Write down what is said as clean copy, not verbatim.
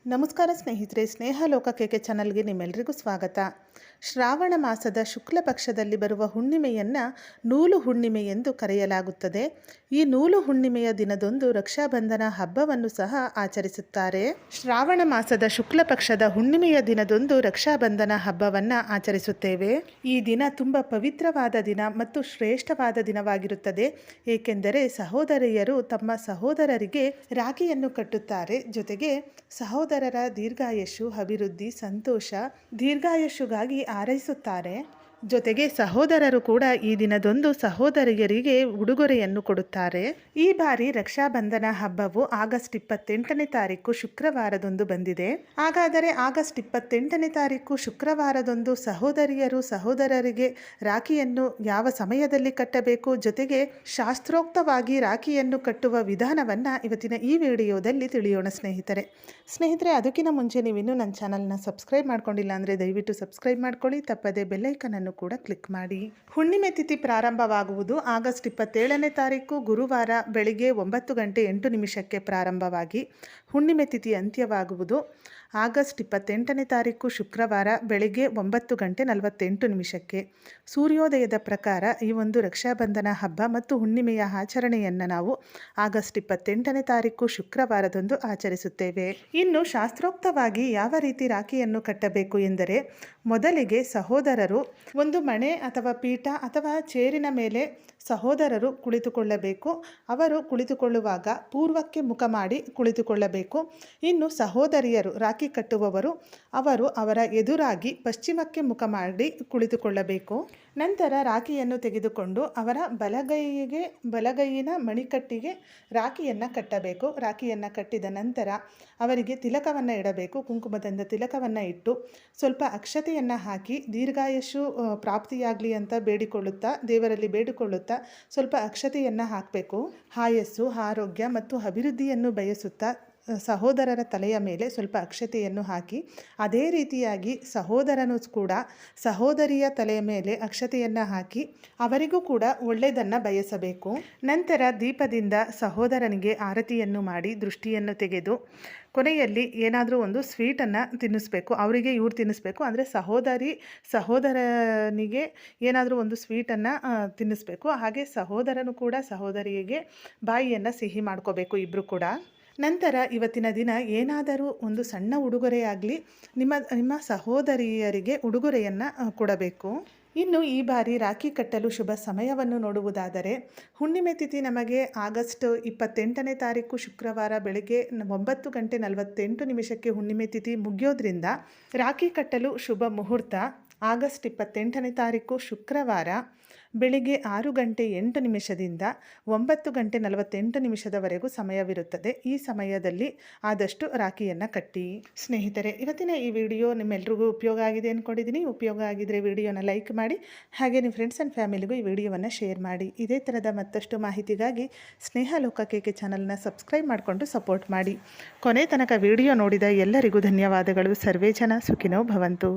ನಮಸ್ಕಾರ ಸ್ನೇಹಿತರೆ, ಸ್ನೇಹ ಲೋಕಕ್ಕೆ ಚಾನಲ್ಗೆ ನಿಮ್ಮೆಲ್ಲರಿಗೂ ಸ್ವಾಗತ. ಶ್ರಾವಣ ಮಾಸದ ಶುಕ್ಲ ಪಕ್ಷದಲ್ಲಿ ಬರುವ ಹುಣ್ಣಿಮೆಯನ್ನು ನೂಲು ಹುಣ್ಣಿಮೆ ಎಂದು ಕರೆಯಲಾಗುತ್ತದೆ. ಈ ನೂಲು ಹುಣ್ಣಿಮೆಯ ದಿನದಂದು ರಕ್ಷಾಬಂಧನ ಹಬ್ಬವನ್ನು ಸಹ ಆಚರಿಸುತ್ತಾರೆ. ಶ್ರಾವಣ ಮಾಸದ ಶುಕ್ಲ ಪಕ್ಷದ ಹುಣ್ಣಿಮೆಯ ದಿನದಂದು ರಕ್ಷಾಬಂಧನ ಹಬ್ಬವನ್ನು ಆಚರಿಸುತ್ತೇವೆ. ಈ ದಿನ ತುಂಬ ಪವಿತ್ರವಾದ ದಿನ ಮತ್ತು ಶ್ರೇಷ್ಠವಾದ ದಿನವಾಗಿರುತ್ತದೆ. ಏಕೆಂದರೆ ಸಹೋದರಿಯರು ತಮ್ಮ ಸಹೋದರರಿಗೆ ರಾಖಿಯನ್ನು ಕಟ್ಟುತ್ತಾರೆ. ಜೊತೆಗೆ ಸಹೋದರರ ದೀರ್ಘಾಯಸ್ಸು, ಅಭಿವೃದ್ಧಿ, ಸಂತೋಷ, ದೀರ್ಘಾಯಸ್ಸುಗಾಗಿ ಹಾರೈಸುತ್ತಾರೆ. ಜೊತೆಗೆ ಸಹೋದರರು ಕೂಡ ಈ ದಿನದಂದು ಸಹೋದರಿಯರಿಗೆ ಉಡುಗೊರೆಯನ್ನು ಕೊಡುತ್ತಾರೆ. ಈ ಬಾರಿ ರಕ್ಷಾಬಂಧನ ಹಬ್ಬವು ಆಗಸ್ಟ್ 28ನೇ ತಾರೀಕು ಶುಕ್ರವಾರದಂದು ಬಂದಿದೆ. ಹಾಗಾದರೆ ಆಗಸ್ಟ್ 28ನೇ ತಾರೀಕು ಶುಕ್ರವಾರದಂದು ಸಹೋದರಿಯರು ಸಹೋದರರಿಗೆ ರಾಖಿಯನ್ನು ಯಾವ ಸಮಯದಲ್ಲಿ ಕಟ್ಟಬೇಕು, ಜೊತೆಗೆ ಶಾಸ್ತ್ರೋಕ್ತವಾಗಿ ರಾಖಿಯನ್ನು ಕಟ್ಟುವ ವಿಧಾನವನ್ನು ಇವತ್ತಿನ ಈ ವಿಡಿಯೋದಲ್ಲಿ ತಿಳಿಯೋಣ ಸ್ನೇಹಿತರೆ, ಅದಕ್ಕಿಂತ ಮುಂಚೆ ನೀವಿನ್ನೂ ನನ್ನ ಚಾನಲ್ನ ಸಬ್ಸ್ಕ್ರೈಬ್ ಮಾಡ್ಕೊಂಡಿಲ್ಲ ಅಂದರೆ ದಯವಿಟ್ಟು ಸಬ್ಸ್ಕ್ರೈಬ್ ಮಾಡ್ಕೊಳ್ಳಿ. ತಪ್ಪದೆ ಬೆಲ್ಲೈಕನನ್ನು ಕೂಡ ಕ್ಲಿಕ್ ಮಾಡಿ. ಹುಣ್ಣಿಮೆ ತಿಥಿ ಪ್ರಾರಂಭವಾಗುವುದು ಆಗಸ್ಟ್ 27ನೇ ತಾರೀಕು ಗುರುವಾರ ಬೆಳಿಗ್ಗೆ 9:08 ಪ್ರಾರಂಭವಾಗಿ ಹುಣ್ಣಿಮೆ ತಿಥಿ ಅಂತ್ಯವಾಗುವುದು ಆಗಸ್ಟ್ 28ನೇ ತಾರೀಕು ಶುಕ್ರವಾರ ಬೆಳಿಗ್ಗೆ 9:48. ಸೂರ್ಯೋದಯದ ಪ್ರಕಾರ ಈ ಒಂದು ರಕ್ಷಾಬಂಧನ ಹಬ್ಬ ಮತ್ತು ಹುಣ್ಣಿಮೆಯ ಆಚರಣೆಯನ್ನು ನಾವು ಆಗಸ್ಟ್ 28ನೇ ತಾರೀಕು ಶುಕ್ರವಾರದಂದು ಆಚರಿಸುತ್ತೇವೆ. ಇನ್ನು ಶಾಸ್ತ್ರೋಕ್ತವಾಗಿ ಯಾವ ರೀತಿ ರಾಖಿಯನ್ನು ಕಟ್ಟಬೇಕು ಎಂದರೆ, ಮೊದಲಿಗೆ ಸಹೋದರರು ಒಂದು ಮಣೆ ಅಥವಾ ಪೀಠ ಅಥವಾ ಚೇರಿನ ಮೇಲೆ ಸಹೋದರರು ಕುಳಿತುಕೊಳ್ಳಬೇಕು. ಅವರು ಕುಳಿತುಕೊಳ್ಳುವಾಗ ಪೂರ್ವಕ್ಕೆ ಮುಖ ಮಾಡಿ ಕುಳಿತುಕೊಳ್ಳಬೇಕು. ಇನ್ನು ಸಹೋದರಿಯರು ರಾಖಿ ಕಟ್ಟುವವರು ಅವರು ಅವರ ಎದುರಾಗಿ ಪಶ್ಚಿಮಕ್ಕೆ ಮುಖ ಮಾಡಿ ಕುಳಿತುಕೊಳ್ಳಬೇಕು. ನಂತರ ರಾಖಿಯನ್ನು ತೆಗೆದುಕೊಂಡು ಅವರ ಬಲಗೈಯಿನ ಮಣಿಕಟ್ಟಿಗೆ ರಾಖಿಯನ್ನು ಕಟ್ಟಬೇಕು. ರಾಖಿಯನ್ನು ಕಟ್ಟಿದ ನಂತರ ಅವರಿಗೆ ತಿಲಕವನ್ನು ಇಡಬೇಕು. ಕುಂಕುಮದಿಂದ ತಿಲಕವನ್ನು ಇಟ್ಟು ಸ್ವಲ್ಪ ಅಕ್ಷತೆಯನ್ನು ಹಾಕಿ ದೀರ್ಘಾಯಸ್ಸು ಪ್ರಾಪ್ತಿಯಾಗಲಿ ಅಂತ ದೇವರಲ್ಲಿ ಬೇಡಿಕೊಳ್ಳುತ್ತಾ ಸ್ವಲ್ಪ ಅಕ್ಷತೆಯನ್ನು ಹಾಕಬೇಕು. ಆಯಸ್ಸು, ಆರೋಗ್ಯ ಮತ್ತು ಅಭಿವೃದ್ಧಿಯನ್ನು ಬಯಸುತ್ತಾ ಸಹೋದರರ ತಲೆಯ ಮೇಲೆ ಸ್ವಲ್ಪ ಅಕ್ಷತೆಯನ್ನು ಹಾಕಿ, ಅದೇ ರೀತಿಯಾಗಿ ಸಹೋದರನು ಕೂಡ ಸಹೋದರಿಯ ತಲೆಯ ಮೇಲೆ ಅಕ್ಷತೆಯನ್ನು ಹಾಕಿ ಅವರಿಗೂ ಕೂಡ ಒಳ್ಳೆಯದನ್ನು ಬಯಸಬೇಕು. ನಂತರ ದೀಪದಿಂದ ಸಹೋದರನಿಗೆ ಆರತಿಯನ್ನು ಮಾಡಿ ದೃಷ್ಟಿಯನ್ನು ತೆಗೆದು ಕೊನೆಯಲ್ಲಿ ಏನಾದರೂ ಒಂದು ಸ್ವೀಟನ್ನು ತಿನ್ನಿಸ್ಬೇಕು. ಅವರಿಗೆ ಇವ್ರು ತಿನ್ನಿಸ್ಬೇಕು ಅಂದರೆ ಸಹೋದರನಿಗೆ ಏನಾದರೂ ಒಂದು ಸ್ವೀಟನ್ನು ತಿನ್ನಿಸ್ಬೇಕು. ಹಾಗೆ ಸಹೋದರನು ಕೂಡ ಸಹೋದರಿಗೆ ಬಾಯಿಯನ್ನು ಸಿಹಿ ಮಾಡ್ಕೋಬೇಕು ಇಬ್ಬರು ಕೂಡ. ನಂತರ ಇವತ್ತಿನ ದಿನ ಏನಾದರೂ ಒಂದು ಸಣ್ಣ ಉಡುಗೊರೆಯಾಗಲಿ ನಿಮ್ಮ ಸಹೋದರಿಯರಿಗೆ ಉಡುಗೊರೆಯನ್ನು ಕೊಡಬೇಕು. ಇನ್ನು ಈ ಬಾರಿ ರಾಖಿ ಕಟ್ಟಲು ಶುಭ ಸಮಯವನ್ನು ನೋಡುವುದಾದರೆ, ಹುಣ್ಣಿಮೆ ತಿಥಿ ನಮಗೆ ಆಗಸ್ಟ್ 28ನೇ ತಾರೀಕು ಶುಕ್ರವಾರ ಬೆಳಗ್ಗೆ 9:48 ಹುಣ್ಣಿಮೆ ತಿಥಿ ಮುಗಿಯೋದ್ರಿಂದ ರಾಖಿ ಕಟ್ಟಲು ಶುಭ ಮುಹೂರ್ತ ಆಗಸ್ಟ್ 28ನೇ ತಾರೀಕು ಶುಕ್ರವಾರ ಬೆಳಿಗ್ಗೆ 6:08ದಿಂದ 9:48 ಸಮಯವಿರುತ್ತದೆ. ಈ ಸಮಯದಲ್ಲಿ ಆದಷ್ಟು ರಾಖಿಯನ್ನು ಕಟ್ಟಿ. ಸ್ನೇಹಿತರೆ, ಇವತ್ತಿನ ಈ ವಿಡಿಯೋ ನಿಮ್ಮೆಲ್ರಿಗೂ ಉಪಯೋಗ ಆಗಿದೆ ಅಂದ್ಕೊಂಡಿದ್ದೀನಿ. ಉಪಯೋಗ ಆಗಿದ್ದರೆ ವಿಡಿಯೋನ ಲೈಕ್ ಮಾಡಿ, ಹಾಗೆ ನಿಮ್ಮ ಫ್ರೆಂಡ್ಸ್ ಆ್ಯಂಡ್ ಫ್ಯಾಮಿಲಿಗೂ ಈ ವಿಡಿಯೋವನ್ನು ಶೇರ್ ಮಾಡಿ. ಇದೇ ಥರದ ಮತ್ತಷ್ಟು ಮಾಹಿತಿಗಾಗಿ ಸ್ನೇಹ ಲೋಕಕ್ಕೆ ಚಾನಲ್ನ ಸಬ್ಸ್ಕ್ರೈಬ್ ಮಾಡಿಕೊಂಡು ಸಪೋರ್ಟ್ ಮಾಡಿ. ಕೊನೆ ತನಕ ವಿಡಿಯೋ ನೋಡಿದ ಎಲ್ಲರಿಗೂ ಧನ್ಯವಾದಗಳು. ಸರ್ವೇ ಜನ ಸುಖಿನೋ ಭವಂತು.